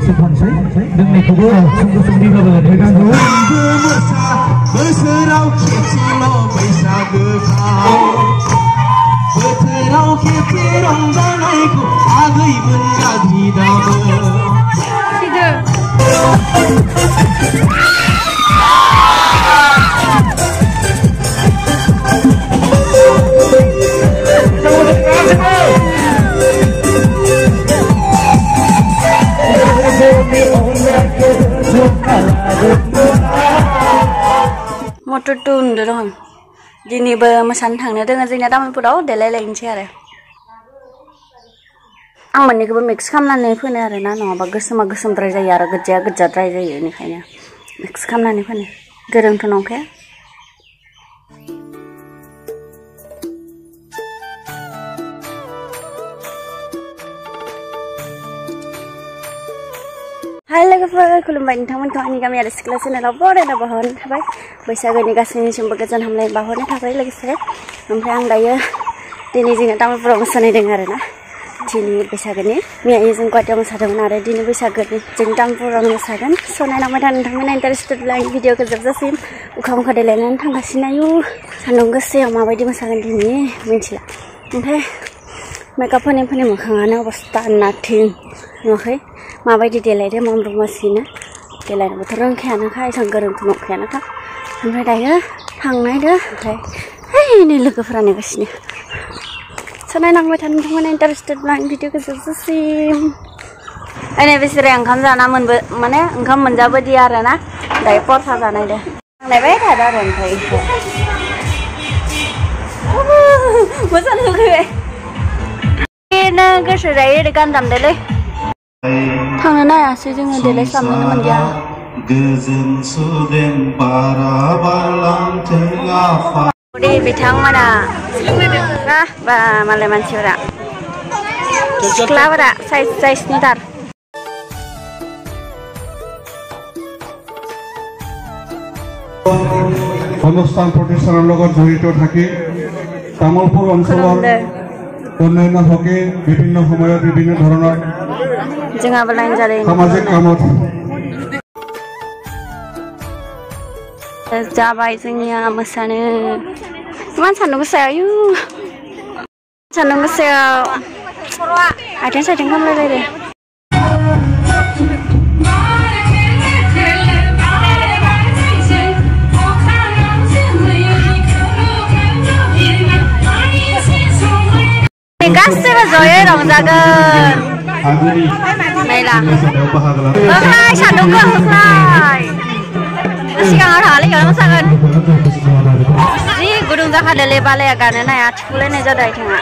sepansai dengan kubur sungguh di bawah dengan berserau kecilo bisa gekau berserau kecirong danaiku agai benda di dalam motor tun dong. Dini bermesan thang ni dengan zina taman purau delay lain cia. Ang mani keber mix kamlan ni pun ada na, no bagus magesem try jaya, kerja try jaya ni kayaknya. Mix kamlan ni pun, gereng tu nongke. Hai logoफोर खुलुमबाय नोंथांमोनखौ आंनि गामियारि सिख्ला चेनेलाव बरायना बावहरनाय थाबाय बैसागोनि गासैनिसिमबो गोजोन हामलायनाय बावहरनाय थाबाय लोगोसे ओमफ्राय आं दायो दिनै जोङो तामुलपुराव मोसानाय दङ आरोना दिनै बैसागोनि मैया जों गुवाहाटीयाव मोसादोंमोन आरो दिनै बैसागोनि जों तामुलपुराव मोसागोन स' नायलांबाय था नोंथांमोना इन्टारेस्टेडब्ला आंनि भिडिअखौ जोबजासिम उखा देलायनानै थांगासिनो आयु सान्दुं गोसायाव माबायदि मोसागोन दिनै मिन्थिला ओमफ्राय मेकआप फोननि मोखाङानो अबस्था नाथिं नुवाखै माबायदि देलायदो मामरुमासिनो देलायनोबोथ' रोंखायानोखा एसां गोरोंथ' नंखायानोखा ओमफ्राय दायो थांनायदो ओमफ्राय नै लोगोफोरा नेगासिनो स' नायलांबाय था नोंथांमोना इन्टारेस्टेडब्ला आंनि भिडिअखौ जोबजासिम ओनै बिसोरो ओंखाम जाना माने ओंखाम मोनजाबोदि आरोना दायो परथा जानायदो नायबाय थादो आरो ओमफ्राय मोजां होखैबाय गोसो जायो गान दामदोलै थांनो नायासै जोङो देलाय खालामनोनो मोनदिया बिथांमोना बा मालाय मानसिफोरा सिख्लाफोरा साइसनि थार অনুষ্ঠান প্ৰতিষ্ঠানৰ লগত জড়িত থাকি তামুলপুৰ অঞ্চলৰ উন্নয়ন হকে বিভিন্ন সময়ত বিভিন্ন ধৰণৰ সামাজিক কামত जाबाय जोंनिया मोसानो इमान सान्दुं गोसायाव आयु सान्दुं गोसायाव आथिं साथिं खामलायलायदो गासैबो जयै रंजागोन नायला होख्लाय सान्दुंखौ होख्लाय सिगाङाव थाङालै बेयावनो मोसागोन जि गुदुं जाखादोलै बालाया गानो नाया थिफुलायनाय जादों आथिङा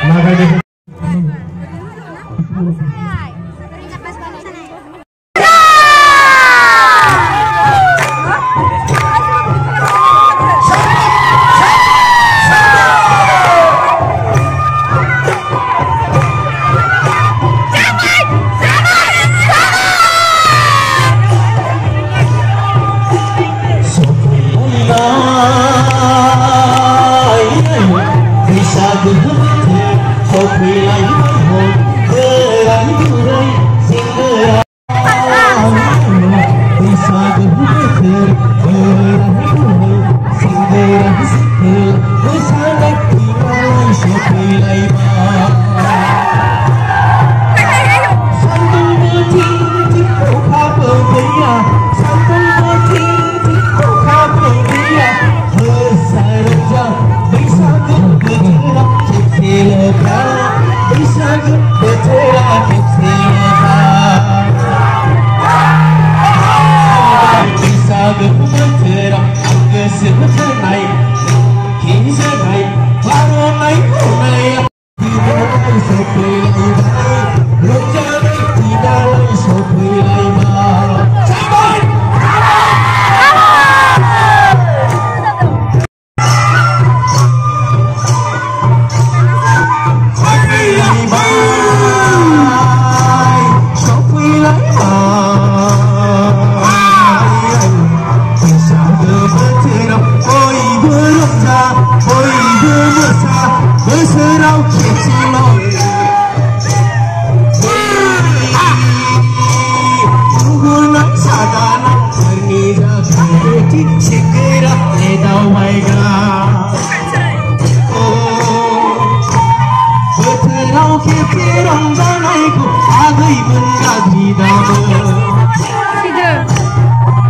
gaji dama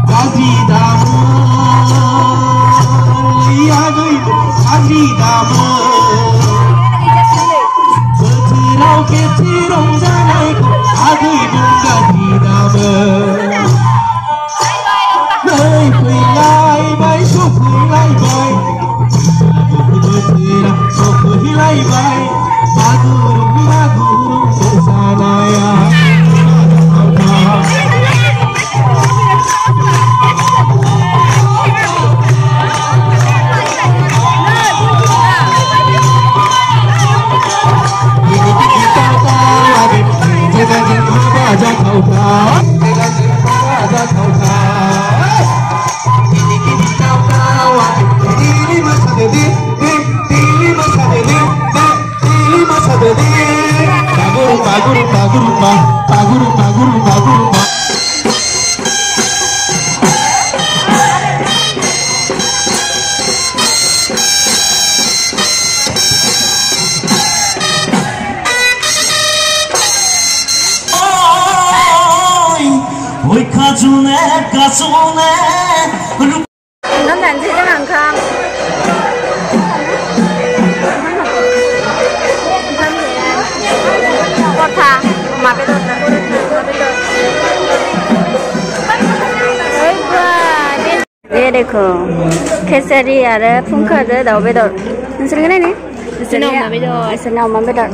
gaji dama iya doi gaji dama bertirau ketirau janai ko agui dum gaji dama nai pui lai bai su pui lai bai bertirau so pui lai bai maguru besanaya ôi cá chune nó làm gì cho hàng không con thà mà bây giờ ये देखो केसरी आरो फुंखाजों दाउ बेदर नोंसोर नायनो नोंसोर नावमा बेदर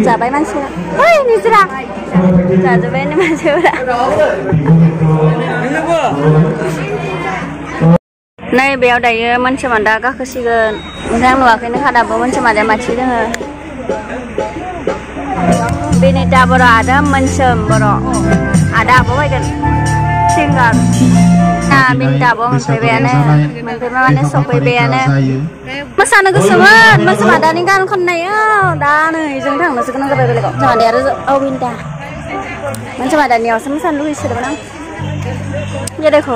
जाबाय मानसिफोरा ओइ निजरा जाजोब्बायानो मानसिफोरा नै बेयाव दायो मोनसे मादा गाखोसिगोन ओमफ्राय आं नुवाखैनो दाबो मोनसे मादा मानसि दोङो बेनिता बर' आदा मोनसोम बर' आदा आब' फैगोन सिंगार बिन्दाबो मोनफैबायानो मोनफैबा माने सफैबायानो मोसानो गोसोमोन मोनसे मादानि गान खननायाव दा नै जों थांनोसो गोनां जाबाय बेलेगाव मोनसे मादाया आरो औ बिन्दा मोनसे मादानियावसो मोसानो लुगैसोदोंमोन आं ये देखो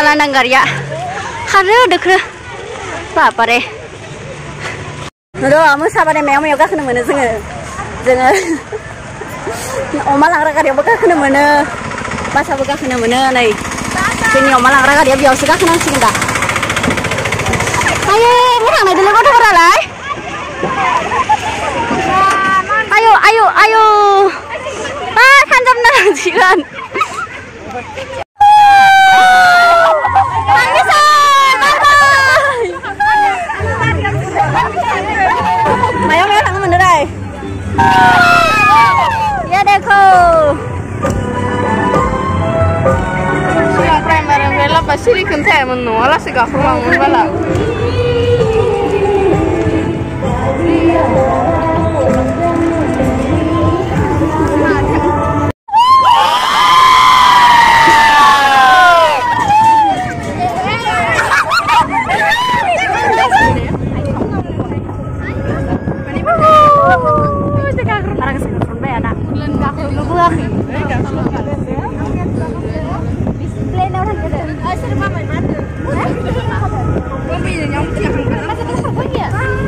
Landang karya, hari dekre, apa deh? Nado, kamu sabar deh, mau yoga kena mana sih? Jangan, omal langra karya buka kena mana? Masa buka kena mana nih? Sini omal langra karya biasa buka kena sih enggak? Ayo, orang nanti lewat orang lain. Ayo, ayo, ayo. Ah, kan jam nanti jiran. Ya देखो siapa yang bareng bela pasti dikentai menolak sih gak pulang bela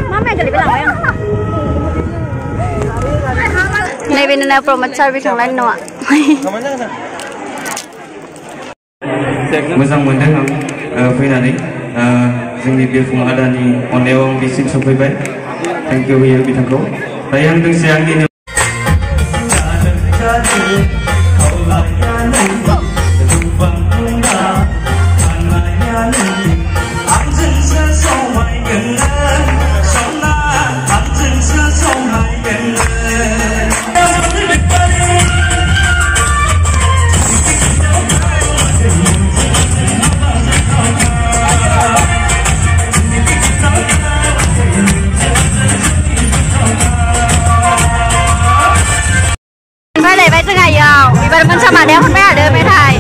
Mama yang kali bilang, बेनो प्रमोद सार बिथांलाय नङा मोजां मोनदों आं फैनानै जोंनि बिरफुं आदानि अननायाव आं बिसिम सफैबाय थेंक इउ होयो बिथांखौ दायो आं दोंसे आंनिनो Ibarat macam ada yang sampai ada medai.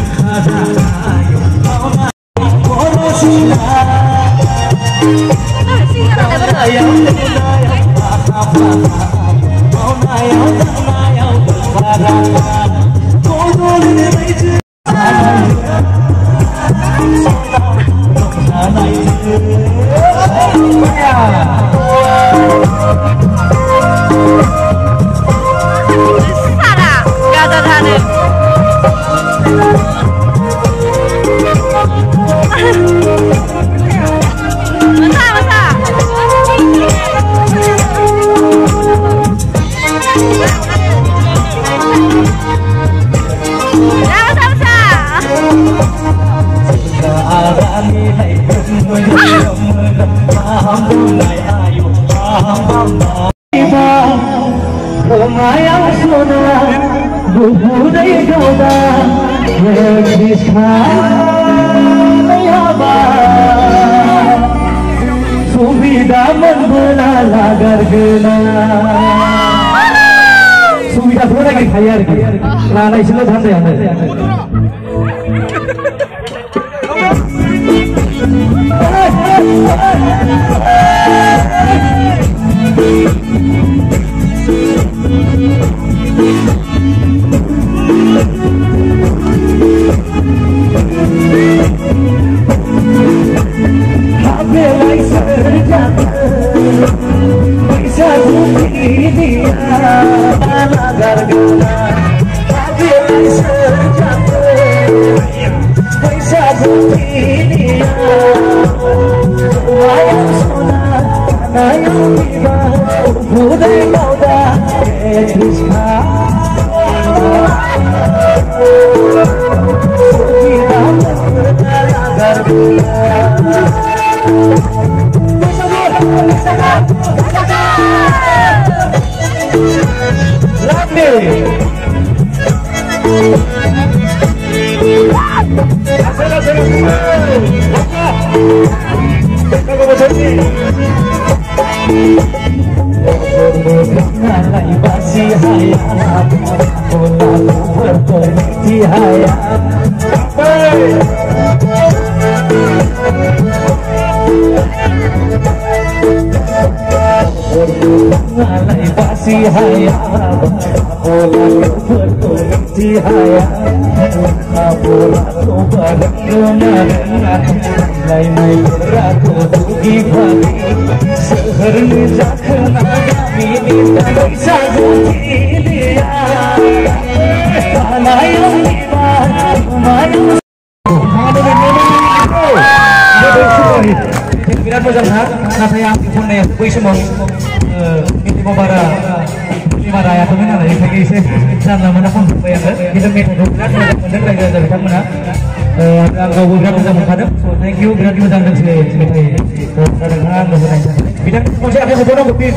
Biar macam kata yang punya gue semua itu bara lima raya tu mana lagi lagi sih sana mana pun bayar kita minta dokumen benar lagi ada kita mana angka bukan bisa menghadap so thank you benar juga jangan sih kadang-kadang kita masih ada sebuah bukti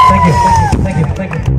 thank you thank you thank you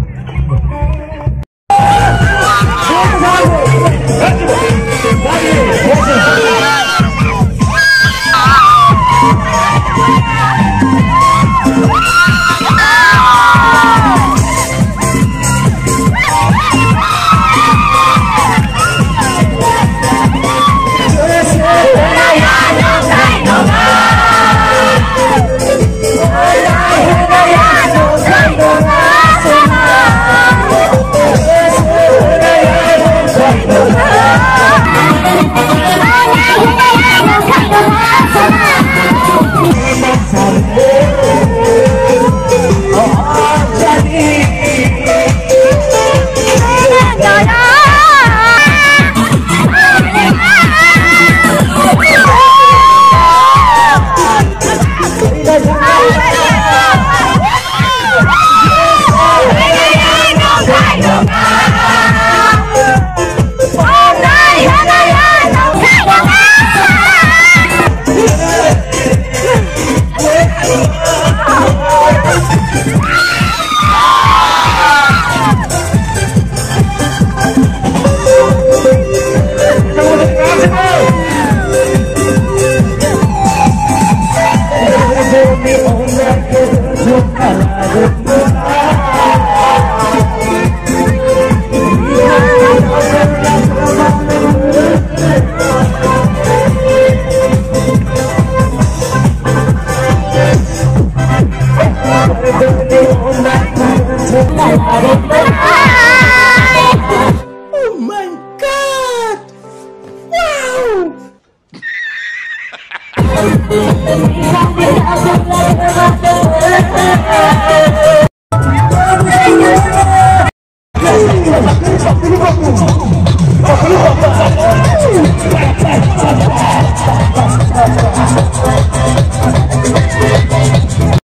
Oh my God! Wow!